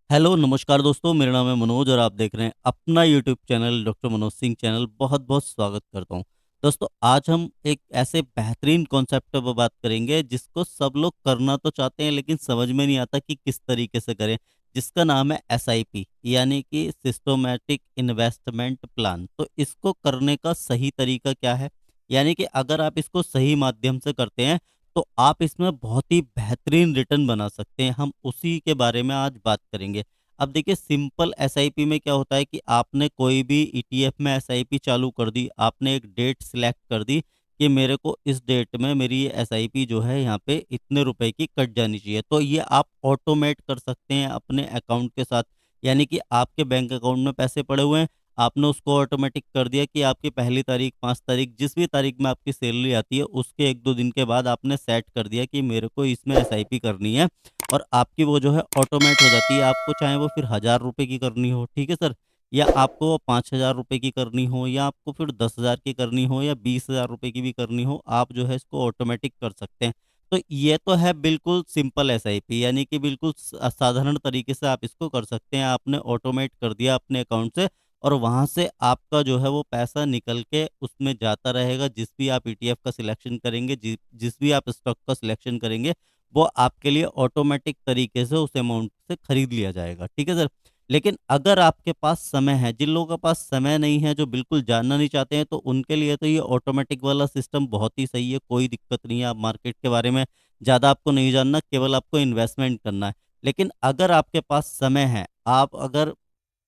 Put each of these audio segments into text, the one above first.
Hello, नमस्कार दोस्तों, मेरा नाम है मनोज और आप देख रहे हैं अपना YouTube channel doctor Manoj Singh channel. बहुत-बहुत स्वागत करता हूं। दोस्तों, आज हम एक ऐसे बेहतरीन कॉन्सेप्ट पर बात करेंगे जिसको सब लोग करना तो चाहते हैं लेकिन समझ में नहीं आता कि किस तरीके से करें, जिसका नाम है एसआईपी यानी कि सिस्टमैटिक इन्वेस्टमेंट प्लान। तो इसको करने का सही तरीका क्या है? यानी कि अगर आप इसको सही माध्यम से करते हैं तो आप इसमें बहुत ही बेहतरीन रिटर्न बना सकते हैं। हम उसी के बारे में आज बात करेंगे। अब देखिए, सिंपल एसआईपी में क्या होता है कि आपने कोई भी ईटीएफ में एसआईपी चालू कर दी, आपने एक डेट सिलेक्ट कर दी कि मेरे को इस डेट में मेरी ये एसआईपी जो है यहाँ पे इतने रुपए की कट जानी चाहिए। तो ये आप ऑटोमेट कर सकते हैं अपने अकाउंट के साथ। यानी कि आपके बैंक अकाउंट में पैसे पड़े हुए हैं, आपने उसको ऑटोमेटिक कर दिया कि आपकी पहली तारीख, 5 तारीख, जिस भी तारीख में आपकी सैलरी आती है, उसके 1-2 दिन के बाद आपने सेट कर दिया कि मेरे को इसमें एसआईपी करनी है और आपकी वो जो है ऑटोमेट हो जाती है। आपको चाहे वो फिर ₹1000 की करनी हो, ठीक है सर? या आपको वो ₹5000 की करनी हो या आपको फिर 10,000 की करनी हो या ₹20,000 की भी करनी हो, आप जो है इसको ऑटोमेटिक कर सकते हैं। तो ये तो है बिल्कुल सिंपल एसआईपी, यानी कि बिल्कुल साधारण तरीके से आप इसको कर सकते हैं। आपने ऑटोमेट कर दिया अपने अकाउंट से और वहाँ से आपका जो है वो पैसा निकल के उसमें जाता रहेगा। जिस भी आप ईटीएफ का सिलेक्शन करेंगे, जिस भी आप स्टॉक का सिलेक्शन करेंगे, वो आपके लिए ऑटोमेटिक तरीके से उस अमाउंट से खरीद लिया जाएगा। ठीक है सर? लेकिन अगर आपके पास समय है, जिन लोगों के पास समय नहीं है, जो बिल्कुल जानना नहीं चाहते हैं, तो उनके लिए तो ये ऑटोमेटिक वाला सिस्टम बहुत ही सही है, कोई दिक्कत नहीं है। आप मार्केट के बारे में ज़्यादा आपको नहीं जानना, केवल आपको इन्वेस्टमेंट करना है। लेकिन अगर आपके पास समय है, आप अगर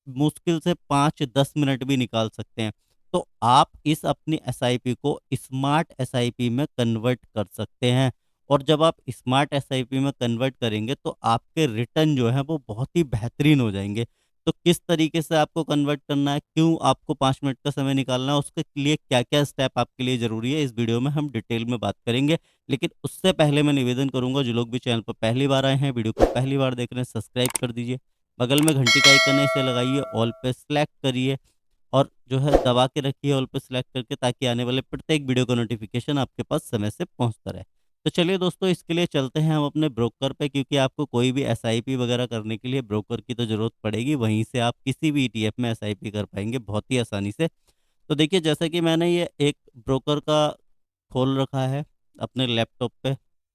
मुश्किल से 5-10 मिनट भी निकाल सकते हैं, तो आप इस अपनी एसआईपी को स्मार्ट एसआईपी में कन्वर्ट कर सकते हैं। और जब आप स्मार्ट एसआईपी में कन्वर्ट करेंगे तो आपके रिटर्न जो है वो बहुत ही बेहतरीन हो जाएँगे। तो किस तरीके से आपको कन्वर्ट करना है, क्यों आपको 5 मिनट का समय निकालना है, उसके लिए क्या-क्या स्टेप आपके लिए ज़रूरी है, इस वीडियो में हम डिटेल में बात करेंगे। लेकिन उससे पहले मैं निवेदन करूँगा, जो लोग भी चैनल पर पहली बार आए हैं, वीडियो को पहली बार देख रहे हैं, सब्सक्राइब कर दीजिए। बगल में घंटी का आइकन है, इसे लगाइए, ऑल पे सेलेक्ट करिए और जो है दबा के रखिए ऑल पे सेलेक्ट करके, ताकि आने वाले प्रत्येक वीडियो का नोटिफिकेशन आपके पास समय से पहुंचता रहे। तो चलिए दोस्तों, इसके लिए चलते हैं हम अपने ब्रोकर पे, क्योंकि आपको कोई भी एसआईपी वगैरह करने के लिए ब्रोकर की तो ज़रूरत पड़ेगी। वहीं से आप किसी भी ईटीएफ में एसआईपी कर पाएँगे बहुत ही आसानी से। तो देखिए, जैसा कि मैंने ये एक ब्रोकर का खोल रखा है अपने लैपटॉप पे,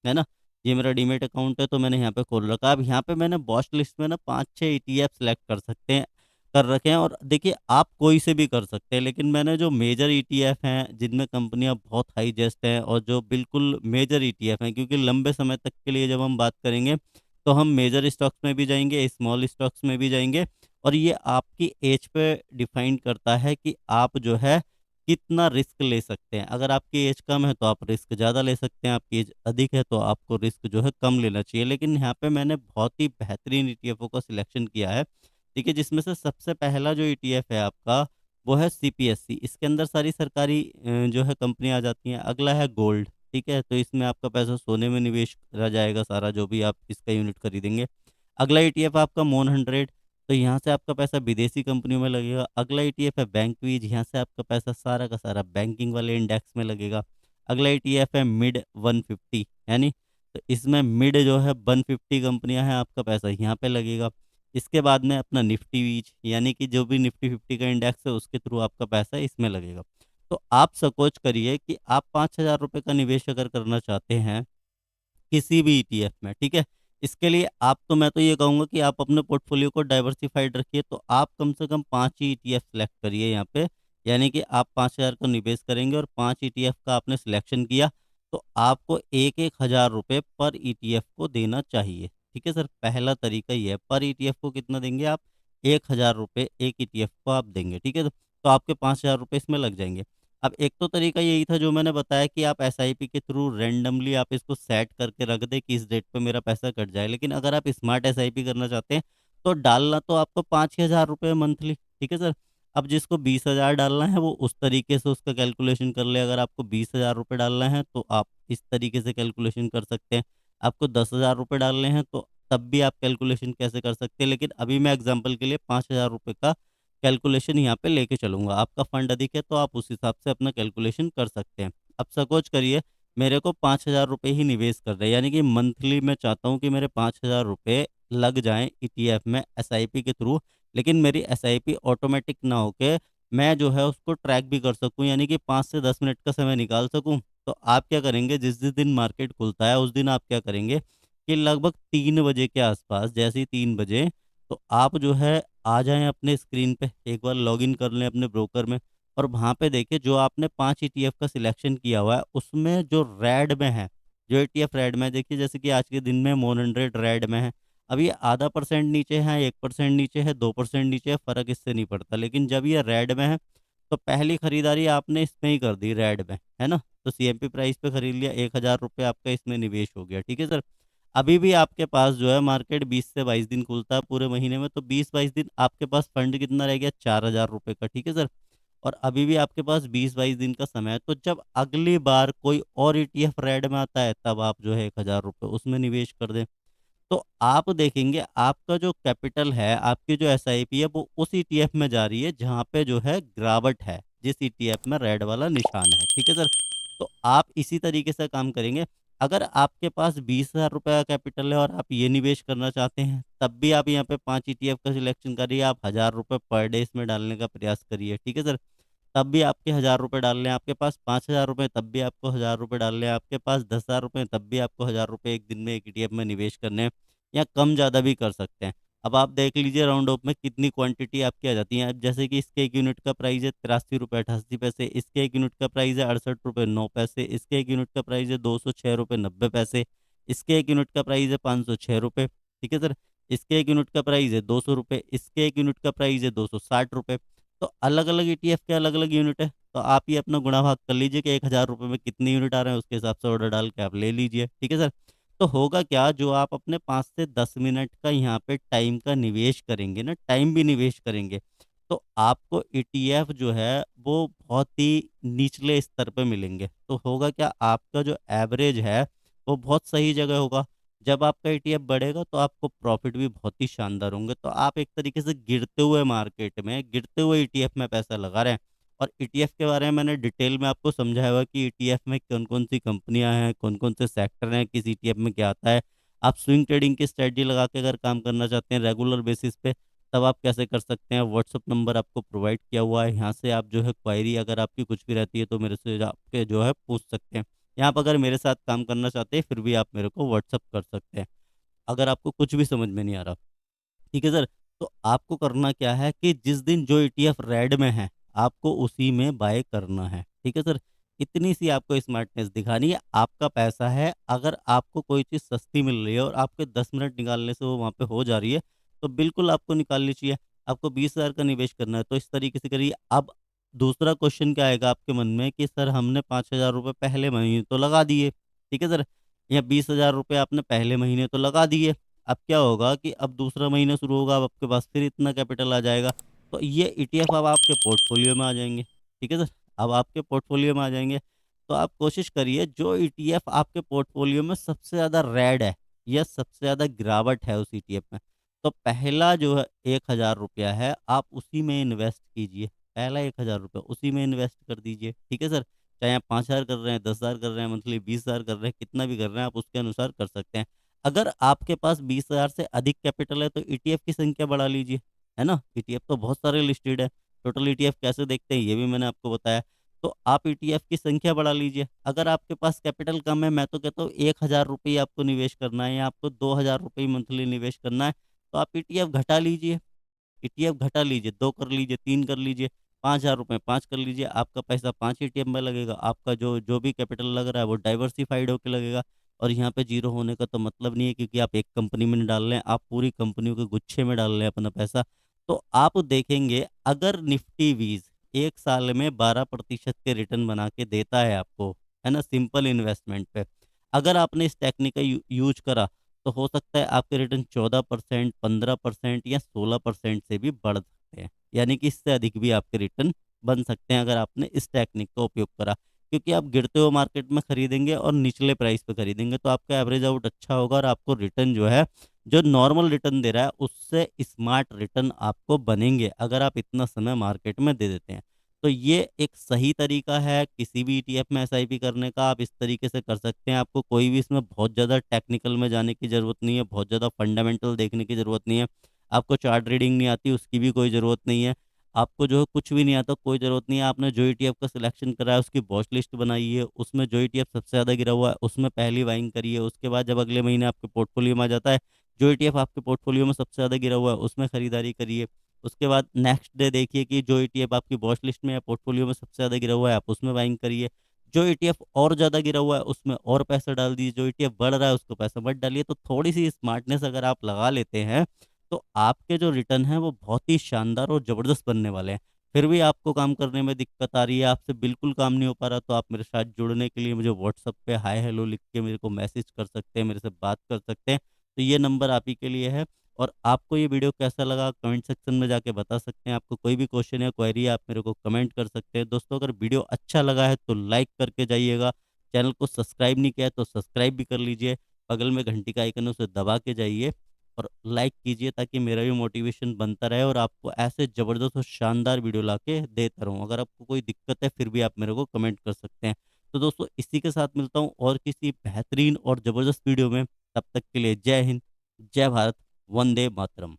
है ना? ये मेरा डीमैट अकाउंट है, तो मैंने यहाँ पे खोल रखा है। अब यहाँ पे मैंने वॉच लिस्ट में ना 5-6 ईटीएफ सेलेक्ट कर रखे हैं और देखिए, आप कोई से भी कर सकते हैं, लेकिन मैंने जो मेजर ईटीएफ हैं, जिनमें कंपनियाँ बहुत हाईजेस्ट हैं और जो बिल्कुल मेजर ईटीएफ हैं, क्योंकि लंबे समय तक के लिए जब हम बात करेंगे, तो हम मेजर स्टॉक्स में भी जाएँगे, स्मॉल स्टॉक्स में भी जाएँगे और ये आपकी ऐज पे डिफाइन करता है कि आप जो है कितना रिस्क ले सकते हैं। अगर आपकी एज कम है तो आप रिस्क ज़्यादा ले सकते हैं, आपकी एज अधिक है तो आपको रिस्क जो है कम लेना चाहिए। लेकिन यहाँ पे मैंने बहुत ही बेहतरीन ईटीएफओ का सिलेक्शन किया है, ठीक है? जिसमें से सबसे पहला जो ईटीएफ है आपका, वो है सीपीएससी। इसके अंदर सारी सरकारी जो है कंपनियाँ आ जाती हैं। अगला है गोल्ड, ठीक है? तो इसमें आपका पैसा सोने में निवेश करा जाएगा सारा, जो भी आप इसका यूनिट खरीदेंगे। अगला ईटीएफ आपका मोन 100, तो यहाँ से आपका पैसा विदेशी कंपनियों में लगेगा। अगला ईटीएफ है बैंकवीज, यहाँ से आपका पैसा सारा का सारा बैंकिंग वाले इंडेक्स में लगेगा। अगला ईटीएफ है मिड 150, यानी तो इसमें मिड जो है 150 कंपनियां हैं, आपका पैसा यहाँ पे लगेगा। इसके बाद में अपना निफ्टी वीज, यानी कि जो भी निफ्टी 50 का इंडेक्स है उसके थ्रू आपका पैसा इसमें लगेगा। तो आप सपोज करिए कि आप 5,000 रुपये का निवेश अगर करना चाहते हैं किसी भी ईटीएफ में, ठीक है? इसके लिए आप तो मैं तो ये कहूँगा कि आप अपने पोर्टफ़ोलियो को डाइवर्सिफ़ाइड रखिए, तो आप कम से कम 5 ही ईटीएफ सेलेक्ट करिए यहाँ पे। यानी कि आप 5,000 का निवेश करेंगे और 5 ईटीएफ का आपने सिलेक्शन किया, तो आपको 1-1 हज़ार रुपए पर ईटीएफ को देना चाहिए, ठीक है सर? पहला तरीका ये है, पर ईटीएफ को कितना देंगे आप? 1,000 रुपए 1 ईटीएफ को आप देंगे, ठीक है? तो आपके 5,000 रुपए इसमें लग जाएँगे। अब एक तो तरीका यही था जो मैंने बताया कि आप एसआईपी के थ्रू रैंडमली आप इसको सेट करके रख दें कि इस डेट पे मेरा पैसा कट जाए। लेकिन अगर आप स्मार्ट एसआईपी करना चाहते हैं, तो डालना तो आपको 5 ही हज़ार रुपए मंथली, ठीक है सर? अब जिसको 20,000 डालना है वो उस तरीके से उसका कैलकुलेशन कर ले। अगर आपको 20,000 रुपए डालना है तो आप इस तरीके से कैलकुलेशन कर सकते हैं। आपको 10,000 रुपए डालने हैं तो तब भी आप कैलकुलेशन कैसे कर सकते हैं। लेकिन अभी मैं एग्ज़ाम्पल के लिए 5,000 रुपए का कैलकुलेशन यहाँ पे लेके चलूँगा। आपका फंड अधिक है तो आप उस हिसाब से अपना कैलकुलेशन कर सकते हैं। अब सपोज़ करिए मेरे को 5,000 रुपए ही निवेश कर रहे हैं, यानी कि मंथली मैं चाहता हूँ कि मेरे 5,000 रुपए लग जाएँ ईटीएफ में एसआईपी के थ्रू, लेकिन मेरी एसआईपी ऑटोमेटिक ना होके मैं जो है उसको ट्रैक भी कर सकूँ, यानी कि 5 से 10 मिनट का समय निकाल सकूँ। तो आप क्या करेंगे, जिस-जिस दिन मार्केट खुलता है उस दिन आप क्या करेंगे कि लगभग 3 बजे के आसपास, जैसे ही 3 बजे, तो आप जो है आ जाएँ अपने स्क्रीन पे, एक बार लॉगिन कर लें अपने ब्रोकर में और वहाँ पे देखिए जो आपने 5 ईटीएफ का सिलेक्शन किया हुआ है, उसमें जो रेड में है, जो ईटीएफ रेड में है, देखिए जैसे कि आज के दिन में मोनरेट रेड में है। अब ये आधा परसेंट नीचे है, 1% नीचे है, 2% नीचे है, फ़र्क इससे नहीं पड़ता। लेकिन जब ये रेड में है, तो पहली खरीदारी आपने इसमें ही कर दी रेड में, है ना? तो सीएमपी प्राइस पे खरीद लिया, ₹1000 आपका इसमें निवेश हो गया, ठीक है सर? अभी भी आपके पास जो है मार्केट 20 से 22 दिन खुलता है पूरे महीने में, तो 20-22 दिन आपके पास फंड कितना रह गया? ₹4000 का, ठीक है सर? और अभी भी आपके पास 20-22 दिन का समय है, तो जब अगली बार कोई और ईटीएफ रेड में आता है, तब आप जो है ₹1000 उसमें निवेश कर दें। तो आप देखेंगे आपका जो कैपिटल है, आपकी जो एसआईपी है, वो उस ईटीएफ में जा रही है जहाँ पे जो है गिरावट है, जिस ईटीएफ में रेड वाला निशान है, ठीक है सर? तो आप इसी तरीके से काम करेंगे। अगर आपके पास ₹20,000 का कैपिटल है और आप ये निवेश करना चाहते हैं, तब भी आप यहाँ पे 5 ईटीएफ का सिलेक्शन करिए, आप ₹1000 पर डे इसमें डालने का प्रयास करिए, ठीक है सर? तब भी आपके ₹1000 डालने हैं, आपके पास ₹5000 तब भी आपको ₹1000 डालने हैं, आपके पास ₹10,000 तब भी आपको ₹1000 एक दिन में एक ईटीएफ में निवेश करने हैं, या कम ज़्यादा भी कर सकते हैं। अब आप देख लीजिए राउंड ऑफ में कितनी क्वांटिटी आपकी आ जाती है। अब जैसे कि इसके 1 यूनिट का प्राइस है ₹83.88, इसके 1 यूनिट का प्राइस है ₹68.09, इसके 1 यूनिट का प्राइस है ₹206.90, इसके 1 यूनिट का प्राइस है ₹506, ठीक है सर? इसके 1 यूनिट का प्राइस है ₹200, इसके 1 यूनिट का प्राइस है ₹260। तो अलग-अलग ईटीएफ के अलग-अलग यूनिट है, तो आप ये अपना गुणा भाग कर लीजिए कि ₹1000 में कितने यूनिट आ रहे हैं, उसके हिसाब से ऑर्डर डाल के आप ले लीजिए, ठीक है सर? तो होगा क्या, जो आप अपने 5 से 10 मिनट का यहाँ पे टाइम का निवेश करेंगे ना, टाइम भी निवेश करेंगे, तो आपको ईटीएफ जो है वो बहुत ही निचले स्तर पे मिलेंगे। तो होगा क्या, आपका जो एवरेज है वो बहुत सही जगह होगा। जब आपका ईटीएफ बढ़ेगा तो आपको प्रॉफ़िट भी बहुत ही शानदार होंगे। तो आप एक तरीके से गिरते हुए मार्केट में, गिरते हुए ईटीएफ में पैसा लगा रहे हैं। और ईटीएफ के बारे में मैंने डिटेल में आपको समझाया हुआ कि ईटीएफ में कौन-कौन सी कंपनियाँ हैं, कौन-कौन से सेक्टर हैं, किस ईटीएफ में क्या आता है। आप स्विंग ट्रेडिंग की स्ट्रैटेजी लगा के अगर काम करना चाहते हैं रेगुलर बेसिस पे, तब आप कैसे कर सकते हैं। व्हाट्सएप नंबर आपको प्रोवाइड किया हुआ है, यहाँ से आप जो है क्वेरी अगर आपकी कुछ भी रहती है तो मेरे से आपके जो है पूछ सकते हैं। या आप अगर मेरे साथ काम करना चाहते हैं, फिर भी आप मेरे को व्हाट्सएप कर सकते हैं, अगर आपको कुछ भी समझ में नहीं आ रहा। ठीक है सर? तो आपको करना क्या है कि जिस दिन जो ईटीएफ रेड में है, आपको उसी में बाय करना है। ठीक है सर? इतनी सी आपको स्मार्टनेस दिखानी है। आपका पैसा है, अगर आपको कोई चीज़ सस्ती मिल रही है और आपके 10 मिनट निकालने से वो वहाँ पे हो जा रही है, तो बिल्कुल आपको निकालनी चाहिए। आपको 20,000 का निवेश करना है, तो इस तरीके से करिए। अब दूसरा क्वेश्चन क्या आएगा आपके मन में कि सर हमने ₹5000 पहले महीने तो लगा दिए, ठीक है सर? या ₹20,000 आपने पहले महीने तो लगा दिए। अब क्या होगा कि अब दूसरा महीना शुरू होगा, अब आपके पास फिर इतना कैपिटल आ जाएगा, तो ये ईटीएफ अब आपके पोर्टफ़ोलियो में आ जाएँगे, ठीक है सर? अब आपके पोर्टफ़ोलियो में आ जाएँगे, तो आप कोशिश करिए जो ईटीएफ आपके पोर्टफ़ोलियो में सबसे ज़्यादा रेड है या सबसे ज़्यादा गिरावट है उस ईटीएफ में, तो पहला जो है ₹1000 है, आप उसी में इन्वेस्ट कीजिए। पहला ₹1000 उसी में इन्वेस्ट कर दीजिए, ठीक है सर? चाहे आप 5000 कर रहे हैं, 10,000 कर रहे हैं, मंथली 20,000 कर रहे हैं, कितना भी कर रहे हैं, आप उसके अनुसार कर सकते हैं। अगर आपके पास 20,000 से अधिक कैपिटल है तो ईटीएफ की संख्या बढ़ा लीजिए, है ना? ईटीएफ तो बहुत सारे लिस्टेड है, टोटल ईटीएफ कैसे देखते हैं ये भी मैंने आपको बताया। तो आप ईटीएफ की संख्या बढ़ा लीजिए। अगर आपके पास कैपिटल कम है, मैं तो कहता हूँ ₹1000 ही आपको निवेश करना है या आपको ₹2000 मंथली निवेश करना है, तो आप ईटीएफ घटा लीजिए। ईटीएफ घटा लीजिए, 2 कर लीजिए, 3 कर लीजिए, ₹5000 5 कर लीजिए, आपका पैसा 5 ईटीएफ में लगेगा, आपका जो जो भी कैपिटल लग रहा है वो डाइवर्सिफ़ाइड होके लगेगा। और यहाँ पे ज़ीरो होने का तो मतलब नहीं है, क्योंकि आप एक कंपनी में नहीं डाल रहे हैं, आप पूरी कंपनियों के गुच्छे में डाल रहे हैं अपना पैसा। तो आप देखेंगे अगर निफ्टी 20 1 साल में 12% के रिटर्न बना के देता है आपको, है ना? सिंपल इन्वेस्टमेंट पे। अगर आपने इस टेक्निक का यूज़ करा, तो हो सकता है आपके रिटर्न 14%, 15% या 16% से भी बढ़ सकते हैं। यानी कि इससे अधिक भी आपके रिटर्न बन सकते हैं अगर आपने इस टेक्निक का उपयोग करा। क्योंकि आप गिरते हुए मार्केट में खरीदेंगे और निचले प्राइस पे खरीदेंगे, तो आपका एवरेज आउट अच्छा होगा और आपको रिटर्न जो है, जो नॉर्मल रिटर्न दे रहा है, उससे स्मार्ट रिटर्न आपको बनेंगे, अगर आप इतना समय मार्केट में दे देते हैं। तो ये एक सही तरीका है किसी भी ईटीएफ में एसआईपी करने का। आप इस तरीके से कर सकते हैं। आपको कोई भी इसमें बहुत ज़्यादा टेक्निकल में जाने की ज़रूरत नहीं है, बहुत ज़्यादा फंडामेंटल देखने की ज़रूरत नहीं है। आपको चार्ट रीडिंग नहीं आती, उसकी भी कोई ज़रूरत नहीं है। आपको जो है कुछ भी नहीं आता, कोई ज़रूरत नहीं है। आपने जो ईटीएफ का सिलेक्शन करा है उसकी वॉच लिस्ट बनाई है, उसमें जो ईटीएफ सबसे ज़्यादा गिरा हुआ है उसमें पहली बाइंग करिए। उसके बाद जब अगले महीने आपके पोर्टफोलियो में आ जाता है, जो ईटीएफ आपके पोर्टफोलियो में सबसे ज़्यादा गिरा हुआ है उसमें खरीदारी करिए। उसके बाद नेक्स्ट डे देखिए कि जो ईटीएफ आपकी वॉच लिस्ट में या पोर्टफोलियो में सबसे ज़्यादा गिरा हुआ है आप उसमें बाइंग करिए। जो ईटीएफ और ज़्यादा गिरा हुआ है उसमें और पैसा डाल दीजिए, जो ईटीएफ बढ़ रहा है उसको पैसा मत डालिए। तो थोड़ी-सी स्मार्टनेस अगर आप लगा लेते हैं, तो आपके जो रिटर्न हैं वो बहुत ही शानदार और ज़बरदस्त बनने वाले हैं। फिर भी आपको काम करने में दिक्कत आ रही है, आपसे बिल्कुल काम नहीं हो पा रहा, तो आप मेरे साथ जुड़ने के लिए मुझे व्हाट्सएप पे हाय हेलो लिख के मेरे को मैसेज कर सकते हैं, मेरे से बात कर सकते हैं। तो ये नंबर आप ही के लिए है। और आपको ये वीडियो कैसा लगा कमेंट सेक्शन में जाके बता सकते हैं। आपको कोई भी क्वेश्चन या क्वेरी है आप मेरे को कमेंट कर सकते हैं। दोस्तों अगर वीडियो अच्छा लगा है तो लाइक करके जाइएगा। चैनल को सब्सक्राइब नहीं किया है तो सब्सक्राइब भी कर लीजिए। बगल में घंटी का आइकन है उसे दबा के जाइए और लाइक कीजिए ताकि मेरा भी मोटिवेशन बनता रहे और आपको ऐसे ज़बरदस्त और शानदार वीडियो लाके देता रहूँ। अगर आपको कोई दिक्कत है फिर भी आप मेरे को कमेंट कर सकते हैं। तो दोस्तों इसी के साथ मिलता हूँ और किसी बेहतरीन और ज़बरदस्त वीडियो में। तब तक के लिए जय हिंद, जय भारत, वंदे मातरम।